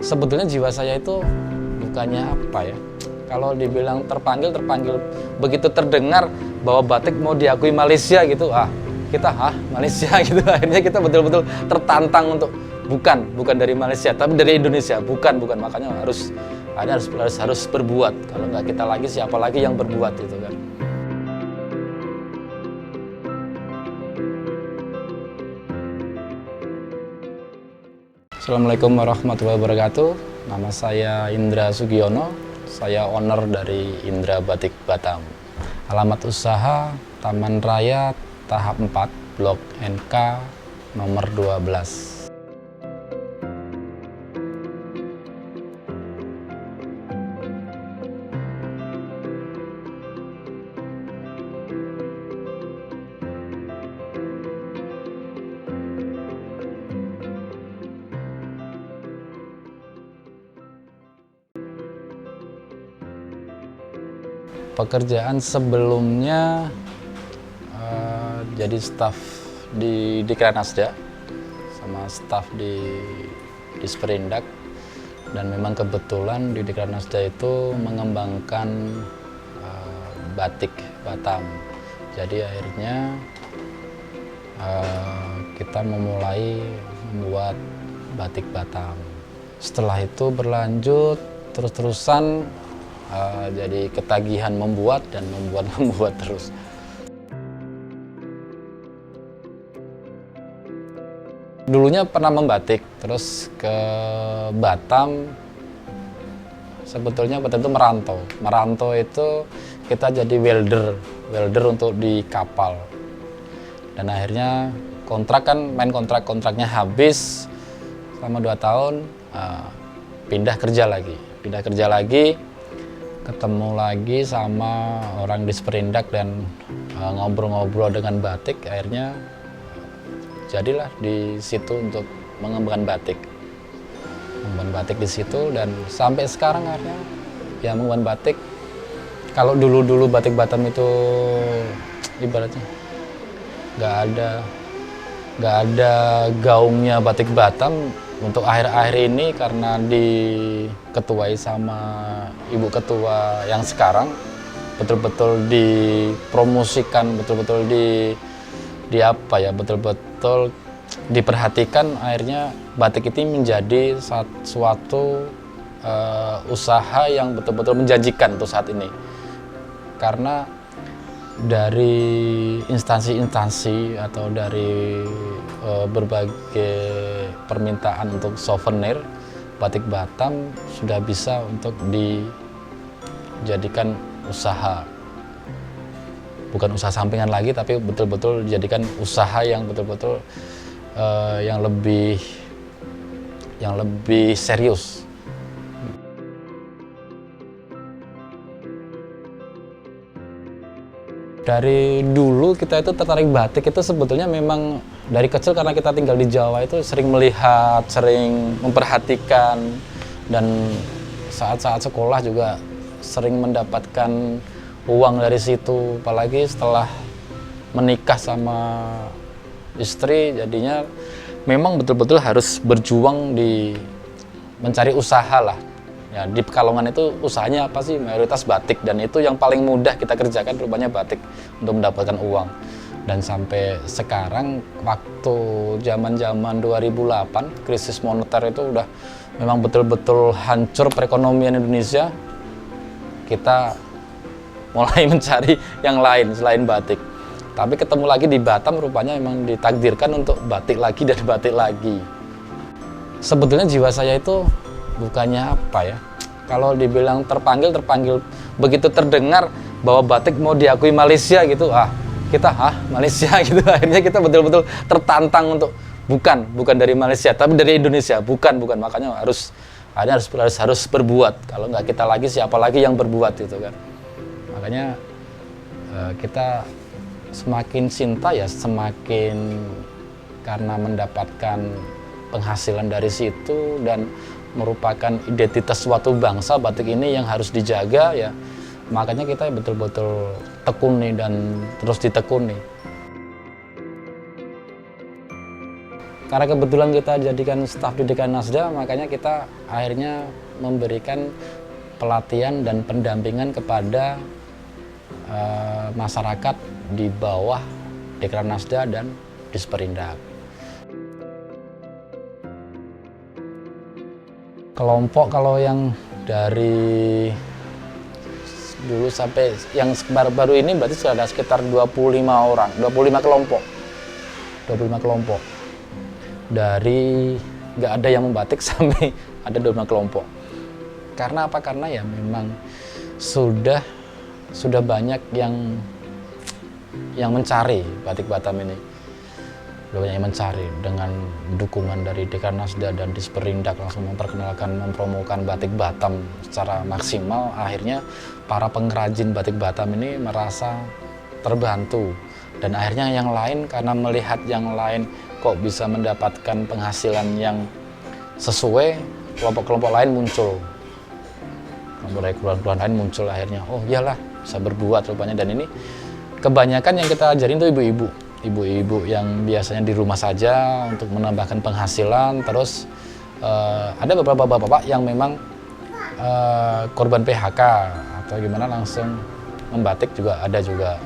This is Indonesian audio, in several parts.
Sebetulnya jiwa saya itu bukannya apa ya, kalau dibilang terpanggil, begitu terdengar bahwa batik mau diakui Malaysia gitu, kita Malaysia gitu. Akhirnya kita betul-betul tertantang untuk bukan dari Malaysia tapi dari Indonesia, bukan, makanya harus berbuat. Kalau nggak kita lagi, siapa lagi yang berbuat gitu kan. Assalamualaikum warahmatullahi wabarakatuh. Nama saya Indra Sugiono. Saya owner dari Indra Batik Batam. Alamat usaha Taman Raya Tahap 4, Blok NK nomor 12. Pekerjaan sebelumnya jadi staf di Dikranasda sama staf di Sperindak, dan memang kebetulan di Dikranasda itu mengembangkan batik Batam. Jadi akhirnya kita memulai membuat batik Batam. Setelah itu berlanjut terus-terusan, jadi ketagihan membuat dan membuat terus. Dulunya pernah membatik, terus ke Batam. Sebetulnya waktu itu merantau itu kita jadi welder untuk di kapal. Dan akhirnya kontraknya habis selama 2 tahun, pindah kerja lagi. Ketemu lagi sama orang di Sperindak dan ngobrol-ngobrol dengan batik. Akhirnya jadilah di situ untuk mengembangkan batik di situ, dan sampai sekarang akhirnya ya mengembangkan batik. Kalau dulu batik Batam itu ibaratnya nggak ada gaungnya batik Batam. Untuk akhir-akhir ini karena diketuai sama Ibu Ketua yang sekarang, betul-betul dipromosikan, betul-betul diperhatikan, akhirnya batik ini menjadi suatu usaha yang betul-betul menjanjikan untuk saat ini. Karena dari instansi-instansi atau dari berbagai permintaan untuk souvenir, batik Batam sudah bisa untuk dijadikan usaha. Bukan usaha sampingan lagi, tapi betul-betul dijadikan usaha yang betul-betul yang lebih serius. Dari dulu kita itu tertarik batik itu sebetulnya memang dari kecil, karena kita tinggal di Jawa itu sering melihat, sering memperhatikan, dan saat-saat sekolah juga sering mendapatkan uang dari situ. Apalagi setelah menikah sama istri, jadinya memang betul-betul harus berjuang mencari usaha lah. Ya, di Pekalongan itu usahanya apa sih? Mayoritas batik, dan itu yang paling mudah kita kerjakan rupanya batik untuk mendapatkan uang. Dan sampai sekarang, waktu zaman 2008 krisis moneter itu udah memang betul-betul hancur perekonomian Indonesia, kita mulai mencari yang lain selain batik. Tapi ketemu lagi di Batam, rupanya memang ditakdirkan untuk batik lagi dan batik lagi. Sebetulnya jiwa saya itu bukannya apa ya, kalau dibilang terpanggil, begitu terdengar bahwa batik mau diakui Malaysia gitu, kita Malaysia gitu. Akhirnya kita betul-betul tertantang untuk bukan dari Malaysia tapi dari Indonesia, bukan, makanya harus berbuat. Kalau nggak kita lagi, siapa lagi yang berbuat gitu kan. Makanya kita semakin cinta ya, semakin karena mendapatkan penghasilan dari situ dan merupakan identitas suatu bangsa, batik ini yang harus dijaga ya. Makanya kita betul-betul tekuni dan terus ditekuni. Karena kebetulan kita jadikan staf di DKN Nasda, makanya kita akhirnya memberikan pelatihan dan pendampingan kepada masyarakat di bawah Dekran Nasda dan Disperindak. Kelompok kalau yang dari dulu sampai yang baru-baru ini berarti sudah ada sekitar 25 orang, 25 kelompok. 25 kelompok. Dari nggak ada yang membatik sampai ada 25 kelompok. Karena apa? Karena ya memang sudah banyak yang mencari batik Batam ini. Sudah banyak yang mencari, dengan dukungan dari Dekran Nasda dan Disperindak langsung memperkenalkan, mempromokan batik Batam secara maksimal. Akhirnya para pengrajin batik Batam ini merasa terbantu, dan akhirnya yang lain karena melihat yang lain kok bisa mendapatkan penghasilan yang sesuai, kelompok-kelompok lain muncul. Kelompok lain muncul, akhirnya oh iyalah bisa berbuat rupanya. Dan ini kebanyakan yang kita ajarin itu ibu-ibu yang biasanya di rumah saja untuk menambahkan penghasilan. Terus ada beberapa bapak-bapak yang memang korban PHK atau gimana langsung membatik juga ada juga.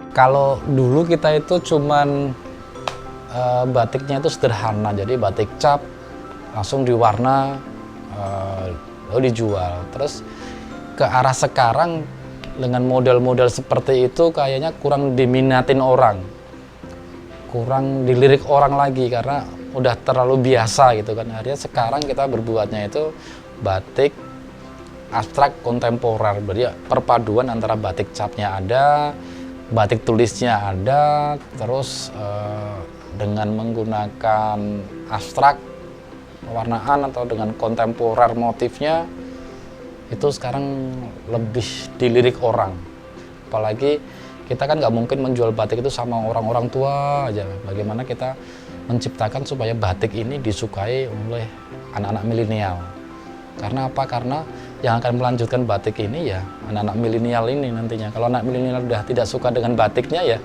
Kalau dulu kita itu cuman batiknya itu sederhana, jadi batik cap langsung diwarna lalu dijual. Terus ke arah sekarang dengan model-model seperti itu kayaknya kurang diminatin orang, kurang dilirik orang lagi karena udah terlalu biasa gitu kan. Akhirnya sekarang kita berbuatnya itu batik abstrak kontemporer, berarti perpaduan antara batik capnya ada, batik tulisnya ada, terus dengan menggunakan abstrak pewarnaan atau dengan kontemporer motifnya itu sekarang lebih dilirik orang. Apalagi kita kan nggak mungkin menjual batik itu sama orang-orang tua aja. Bagaimana kita menciptakan supaya batik ini disukai oleh anak-anak milenial. Karena apa? Karena yang akan melanjutkan batik ini ya anak-anak milenial ini nantinya. Kalau anak milenial udah tidak suka dengan batiknya ya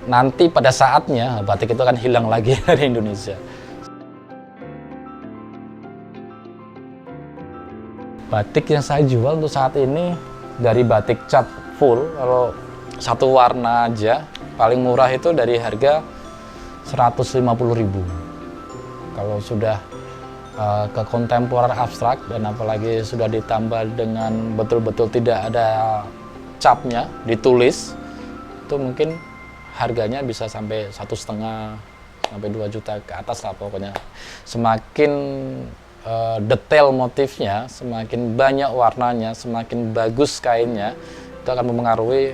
nanti pada saatnya batik itu akan hilang lagi dari Indonesia. Batik yang saya jual untuk saat ini dari batik cap full, kalau satu warna aja paling murah itu dari harga 150.000. Kalau sudah ke kontemporer abstrak dan apalagi sudah ditambah dengan betul-betul tidak ada capnya, ditulis, itu mungkin harganya bisa sampai 1,5 sampai 2 juta ke atas lah pokoknya. Semakin detail motifnya, semakin banyak warnanya, semakin bagus kainnya, itu akan mempengaruhi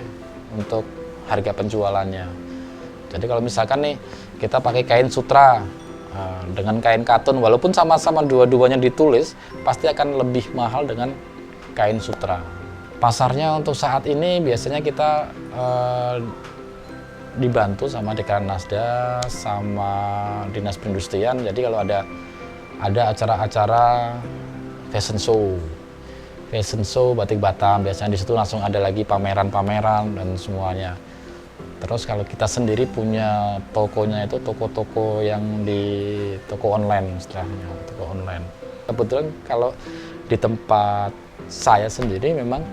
untuk harga penjualannya. Jadi kalau misalkan nih kita pakai kain sutra dengan kain katun, walaupun sama-sama dua-duanya ditulis, pasti akan lebih mahal dengan kain sutra. Pasarnya untuk saat ini biasanya kita dibantu sama Dekran Nasda, sama Dinas Perindustrian. Jadi kalau ada acara-acara fashion show batik Batam, biasanya di situ langsung ada lagi pameran-pameran dan semuanya. Terus kalau kita sendiri punya tokonya itu toko-toko yang di toko online istilahnya, toko online. Kebetulan kalau di tempat saya sendiri memang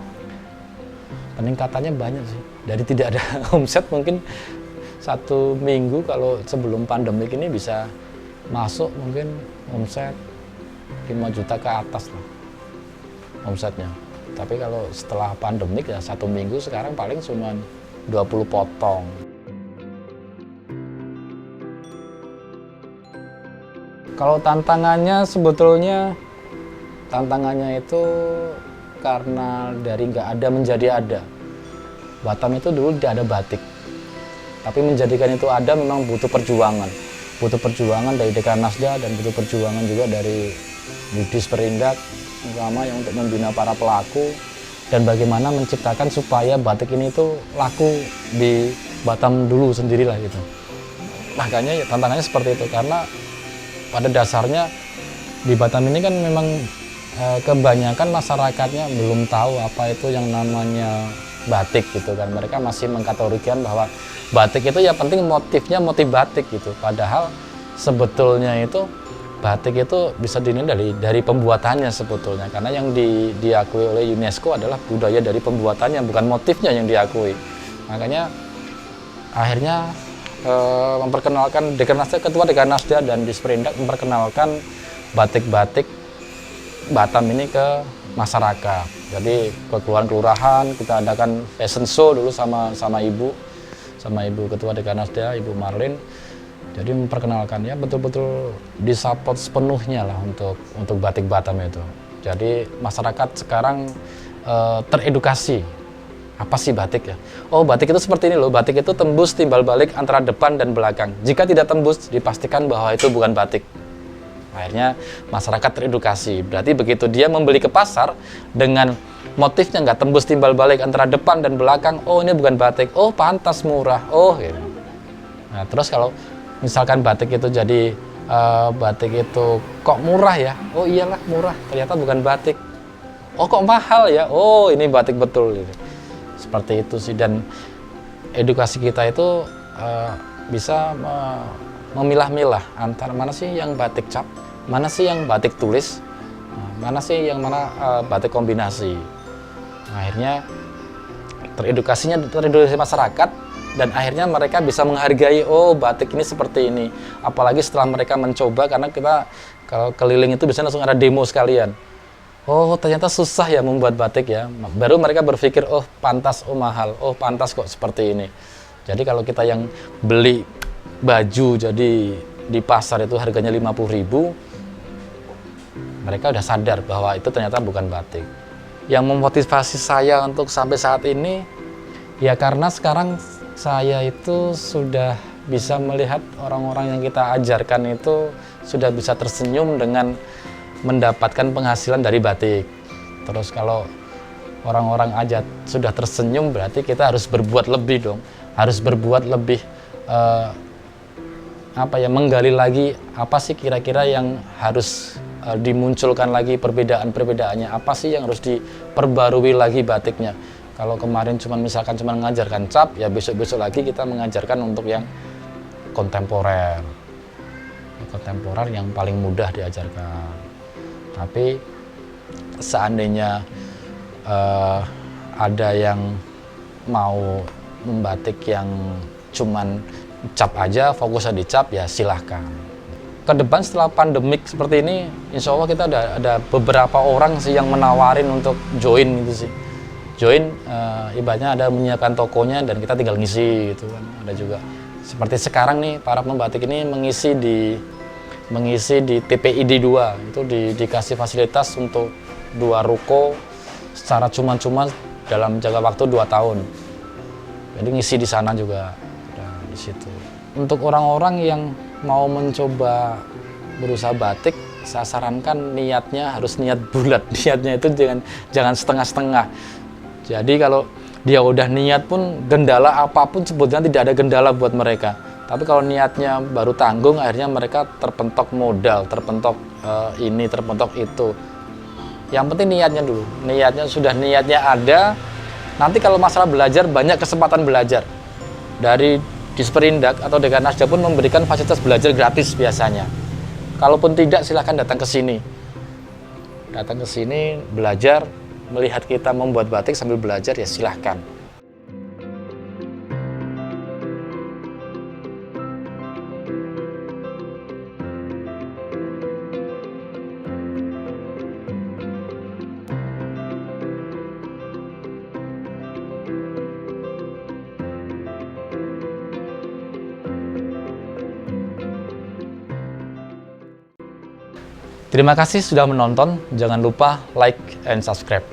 peningkatannya banyak sih. Dari tidak ada omset mungkin 1 minggu kalau sebelum pandemik ini bisa masuk mungkin omset 5 juta ke atas lah omsetnya. Tapi kalau setelah pandemik ya 1 minggu sekarang paling cuma 20 potong. Kalau tantangannya sebetulnya itu karena dari nggak ada menjadi ada. Batam itu dulu tidak ada batik, tapi menjadikan itu ada memang butuh perjuangan. Butuh perjuangan dari Dekran Nasda dan butuh perjuangan juga dari Disperindak, terutama yang untuk membina para pelaku dan bagaimana menciptakan supaya batik ini itu laku di Batam dulu sendirilah gitu. Makanya ya, tantangannya seperti itu karena pada dasarnya di Batam ini kan memang kebanyakan masyarakatnya belum tahu apa itu yang namanya batik gitu kan. Mereka masih mengkategorikan bahwa batik itu ya penting motifnya motif batik gitu. Padahal sebetulnya itu batik itu bisa dinilai dari pembuatannya sebetulnya, karena yang diakui oleh UNESCO adalah budaya dari pembuatannya, bukan motifnya yang diakui. Makanya akhirnya memperkenalkan Ketua Dekranasda dan Disperindak memperkenalkan batik-batik Batam ini ke masyarakat. Jadi ke kelurahan kita adakan fashion show dulu sama ibu Ketua Dekranasda, Ibu Marlin. Jadi memperkenalkan ya, betul-betul disupport sepenuhnya lah untuk batik Batam itu. Jadi masyarakat sekarang teredukasi. Apa sih batik ya? Oh, batik itu seperti ini loh. Batik itu tembus timbal balik antara depan dan belakang. Jika tidak tembus, dipastikan bahwa itu bukan batik. Akhirnya masyarakat teredukasi. Berarti begitu dia membeli ke pasar dengan motifnya nggak tembus timbal balik antara depan dan belakang, oh ini bukan batik. Oh, pantas murah. Oh, gitu. Nah, terus kalau misalkan batik itu jadi batik itu kok murah ya? Oh iyalah murah. Ternyata bukan batik. Oh kok mahal ya? Oh ini batik betul. Gitu. Seperti itu sih, dan edukasi kita itu bisa memilah-milah antara mana sih yang batik cap, mana sih yang batik tulis, mana sih yang mana batik kombinasi. Akhirnya teredukasi masyarakat, dan akhirnya mereka bisa menghargai, oh batik ini seperti ini. Apalagi setelah mereka mencoba, karena kita kalau keliling itu biasanya langsung ada demo sekalian. Oh ternyata susah ya membuat batik ya. Baru mereka berpikir, oh pantas, oh mahal, oh pantas kok seperti ini. Jadi kalau kita yang beli baju jadi di pasar itu harganya 50.000, mereka udah sadar bahwa itu ternyata bukan batik. Yang memotivasi saya untuk sampai saat ini ya karena sekarang saya itu sudah bisa melihat orang-orang yang kita ajarkan itu sudah bisa tersenyum dengan mendapatkan penghasilan dari batik. Terus kalau orang-orang aja sudah tersenyum, berarti kita harus berbuat lebih dong. Harus berbuat lebih menggali lagi apa sih kira-kira yang harus dimunculkan lagi perbedaan-perbedaannya. Apa sih yang harus diperbarui lagi batiknya. Kalau kemarin misalkan cuma mengajarkan cap, ya besok-besok lagi kita mengajarkan untuk yang kontemporer. Kontemporer yang paling mudah diajarkan. Tapi seandainya ada yang mau membatik yang cuman cap aja, fokusnya di cap, ya silahkan. Ke depan setelah pandemik seperti ini, insya Allah kita ada beberapa orang sih yang menawarin untuk join gitu sih. Join, ibaratnya ada menyiapkan tokonya dan kita tinggal ngisi gitu kan. Ada juga seperti sekarang nih, para pembatik ini mengisi di TPID 2 itu dikasih fasilitas untuk 2 ruko secara cuma-cuma dalam jangka waktu 2 tahun. Jadi ngisi di sana juga di situ. Untuk orang-orang yang mau mencoba berusaha batik, saya sarankan niatnya harus niat bulat. Niatnya itu jangan setengah-setengah. Jadi kalau dia udah niat pun, gendala apapun sebetulnya tidak ada gendala buat mereka. Tapi kalau niatnya baru tanggung, akhirnya mereka terpentok modal, terpentok ini, terpentok itu. Yang penting niatnya dulu. Niatnya ada, nanti kalau masalah belajar, banyak kesempatan belajar. Dari Disperindak atau Dekranasda pun memberikan fasilitas belajar gratis biasanya. Kalaupun tidak, silahkan datang ke sini. Datang ke sini, belajar, melihat kita membuat batik sambil belajar, ya silahkan. Terima kasih sudah menonton, jangan lupa like and subscribe.